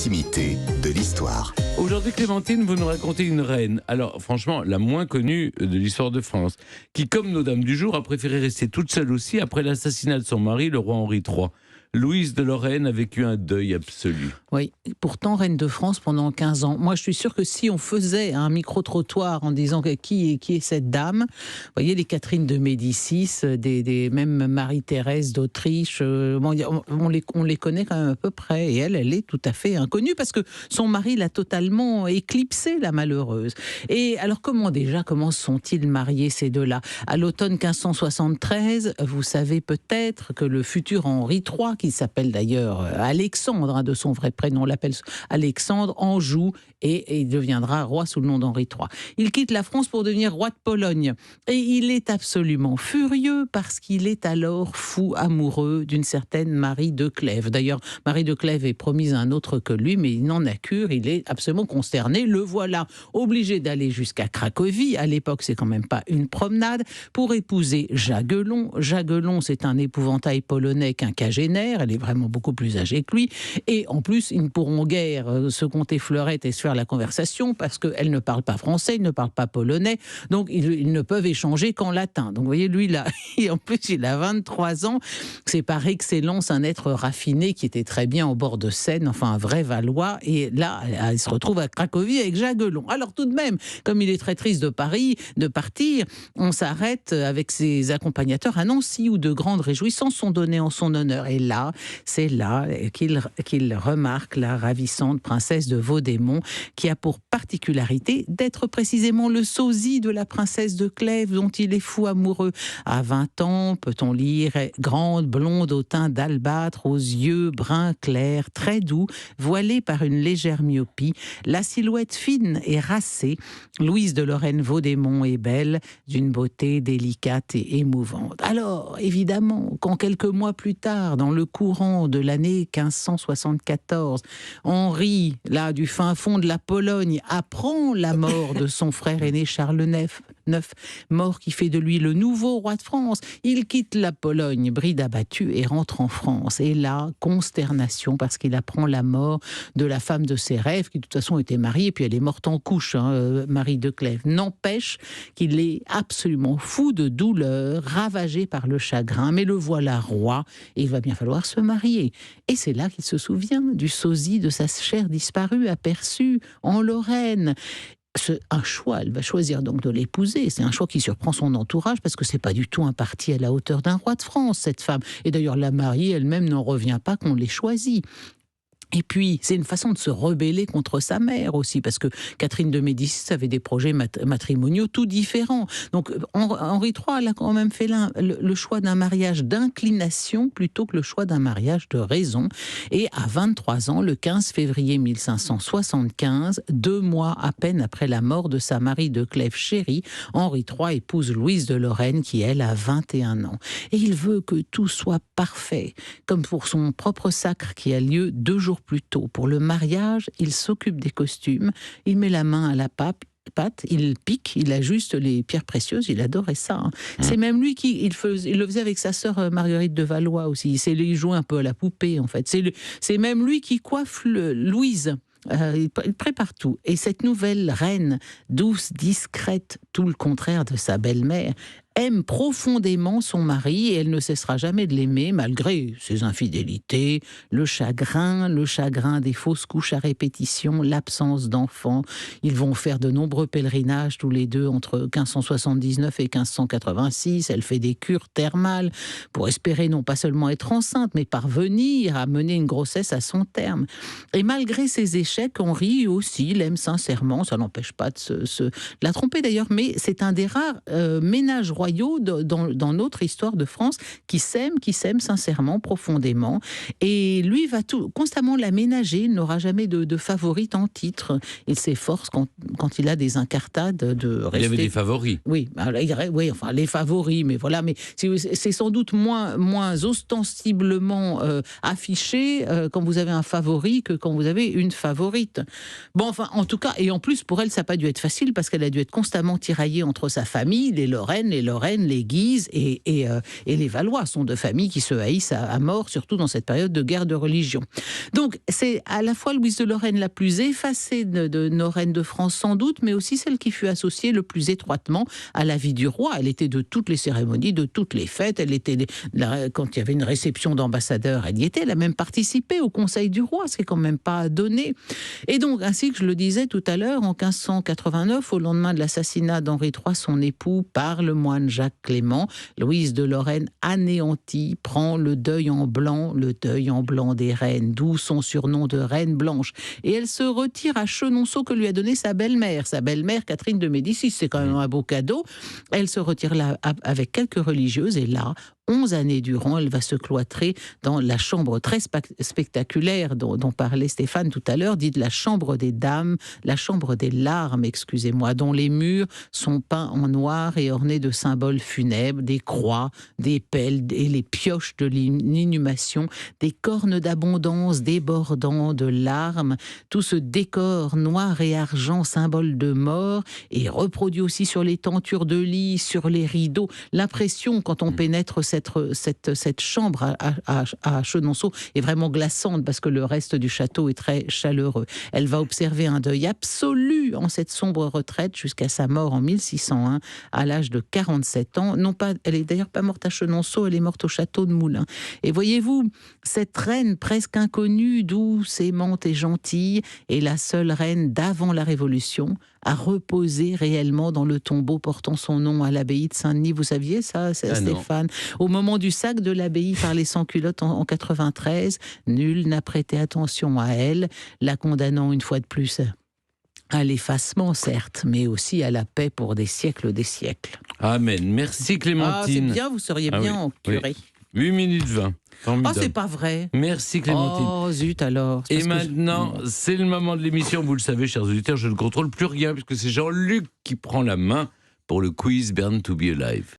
l'intimité de l'histoire. Aujourd'hui, Clémentine, vous nous racontez une reine, alors franchement, la moins connue de l'histoire de France, qui, comme nos dames du jour, a préféré rester toute seule aussi après l'assassinat de son mari, le roi Henri III. Louise de Lorraine a vécu un deuil absolu. Oui, pourtant reine de France pendant 15 ans. Moi, je suis sûre que si on faisait un micro-trottoir en disant qui est cette dame, vous voyez, les Catherine de Médicis, même Marie-Thérèse d'Autriche, on les connaît quand même à peu près. Et elle est tout à fait inconnue parce que son mari l'a totalement éclipsée, la malheureuse. Et alors, comment sont-ils mariés, ces deux-là ? À l'automne 1573, vous savez peut-être que le futur Henri III, qui s'appelle d'ailleurs Alexandre, de son vrai prénom, on l'appelle Alexandre, en joue et il deviendra roi sous le nom d'Henri III. Il quitte la France pour devenir roi de Pologne et il est absolument furieux parce qu'il est alors fou amoureux d'une certaine Marie de Clèves. D'ailleurs, Marie de Clèves est promise à un autre que lui, mais il n'en a cure, il est absolument consterné. Le voilà obligé d'aller jusqu'à Cracovie, à l'époque c'est quand même pas une promenade, pour épouser Jagellon. Jagellon, c'est un épouvantail polonais quinquagénaire, elle est vraiment beaucoup plus âgée que lui, et en plus ils ne pourront guère se compter fleurette et se faire la conversation parce qu'elle ne parle pas français, il ne parle pas polonais, donc ils ne peuvent échanger qu'en latin. Donc vous voyez, lui là, et en plus il a 23 ans, c'est par excellence un être raffiné qui était très bien au bord de Seine, enfin un vrai Valois, et là il se retrouve à Cracovie avec Jagellon. Alors tout de même, comme il est très triste de partir, on s'arrête avec ses accompagnateurs à Nancy où de grandes réjouissances sont données en son honneur. Et là, c'est là qu'il remarque la ravissante princesse de Vaudémont qui a pour particularité d'être précisément le sosie de la princesse de Clèves dont il est fou amoureux. À 20 ans, peut-on lire, grande, blonde au teint d'albâtre, aux yeux bruns clairs, très doux, voilée par une légère myopie, la silhouette fine et racée, Louise de Lorraine Vaudémont est belle, d'une beauté délicate et émouvante. Alors, évidemment, quand quelques mois plus tard, dans le courant de l'année 1574, Henri, là, du fin fond de la Pologne, apprend la mort de son frère aîné Charles IX, mort qui fait de lui le nouveau roi de France. Il quitte la Pologne, bride abattue, et rentre en France. Et là, consternation, parce qu'il apprend la mort de la femme de ses rêves, qui de toute façon était mariée, puis elle est morte en couche, Marie de Clèves. N'empêche qu'il est absolument fou de douleur, ravagé par le chagrin, mais le voilà roi, et il va bien falloir se marier. Et c'est là qu'il se souvient du sosie de sa chère disparue, aperçue en Lorraine. Un choix, elle va choisir donc de l'épouser. C'est un choix qui surprend son entourage parce que c'est pas du tout un parti à la hauteur d'un roi de France, cette femme. Et d'ailleurs, la mariée elle-même n'en revient pas qu'on l'ait choisie. Et puis, c'est une façon de se rebeller contre sa mère aussi, parce que Catherine de Médicis avait des projets matrimoniaux tout différents. Donc, Henri III elle a quand même fait le choix d'un mariage d'inclination plutôt que le choix d'un mariage de raison. Et à 23 ans, le 15 février 1575, 2 mois à peine après la mort de sa Marie de Clèves chérie, Henri III épouse Louise de Lorraine, qui, elle, a 21 ans. Et il veut que tout soit parfait, comme pour son propre sacre qui a lieu 2 jours plus tôt. Pour le mariage, il s'occupe des costumes, il met la main à la pâte, il pique, il ajuste les pierres précieuses, il adorait ça. C'est même lui qui il le faisait avec sa sœur Marguerite de Valois aussi. C'est lui qui jouait un peu à la poupée en fait. C'est même lui qui coiffe Louise. Il prépare tout. Et cette nouvelle reine, douce, discrète, tout le contraire de sa belle-mère, aime profondément son mari et elle ne cessera jamais de l'aimer malgré ses infidélités, le chagrin des fausses couches à répétition, l'absence d'enfants. Ils vont faire de nombreux pèlerinages tous les deux entre 1579 et 1586. Elle fait des cures thermales pour espérer non pas seulement être enceinte, mais parvenir à mener une grossesse à son terme. Et malgré ses échecs, Henri aussi l'aime sincèrement. Ça n'empêche pas de la tromper d'ailleurs, mais c'est un des rares ménages royaux dans notre histoire de France qui s'aime sincèrement, profondément. Et lui va constamment l'aménager. Il n'aura jamais de favorite en titre. Il s'efforce quand il a des incartades de rester... Il avait des favoris. Oui, enfin les favoris, mais voilà. Mais c'est sans doute moins ostensiblement affiché quand vous avez un favori que quand vous avez une favorite. Bon, enfin, en tout cas, et en plus, pour elle, ça n'a pas dû être facile parce qu'elle a dû être constamment tiraillée entre sa famille, les Lorraines Lorraine, les Guises et les Valois sont deux familles qui se haïssent à mort, surtout dans cette période de guerre de religion. Donc c'est à la fois Louise de Lorraine la plus effacée de nos reines de France sans doute, mais aussi celle qui fut associée le plus étroitement à la vie du roi. Elle était de toutes les cérémonies, de toutes les fêtes. Elle était quand il y avait une réception d'ambassadeurs, elle y était. Elle a même participé au conseil du roi, ce qui est quand même pas donné. Et donc, ainsi que je le disais tout à l'heure, en 1589, au lendemain de l'assassinat d'Henri III, son époux, par le moine Jacques Clément, Louise de Lorraine, anéantie, prend le deuil en blanc des reines, d'où son surnom de Reine Blanche. Et elle se retire à Chenonceau que lui a donné sa belle-mère Catherine de Médicis. C'est quand même un beau cadeau. Elle se retire là avec quelques religieuses et là, 11 années durant, elle va se cloîtrer dans la chambre très spectaculaire dont parlait Stéphane tout à l'heure, dite la chambre des dames, la chambre des larmes, excusez-moi, dont les murs sont peints en noir et ornés de symboles funèbres, des croix, des pelles et les pioches de l'inhumation, des cornes d'abondance débordant de larmes. Tout ce décor noir et argent, symbole de mort, est reproduit aussi sur les tentures de lit, sur les rideaux. L'impression, quand on pénètre cette chambre à Chenonceau est vraiment glaçante parce que le reste du château est très chaleureux. Elle va observer un deuil absolu en cette sombre retraite jusqu'à sa mort en 1601 à l'âge de 47 ans. Non pas, elle est d'ailleurs pas morte à Chenonceau, elle est morte au château de Moulins. Et voyez-vous, cette reine presque inconnue, douce, aimante et gentille, est la seule reine d'avant la Révolution à reposer réellement dans le tombeau portant son nom à l'abbaye de Saint-Denis. Vous saviez ça, Stéphane? Au moment du sac de l'abbaye par les sans-culottes en 93, nul n'a prêté attention à elle, la condamnant une fois de plus à l'effacement, certes, mais aussi à la paix pour des siècles des siècles. Amen. Merci Clémentine. Ah, c'est bien, vous seriez bien en curé. Oui. 8 minutes 20. Formidable. Oh, c'est pas vrai. Merci Clémentine. Oh, zut alors. Et maintenant, c'est le moment de l'émission. Vous le savez, chers auditeurs, je ne contrôle plus rien puisque c'est Jean-Luc qui prend la main pour le quiz Born to be Alive.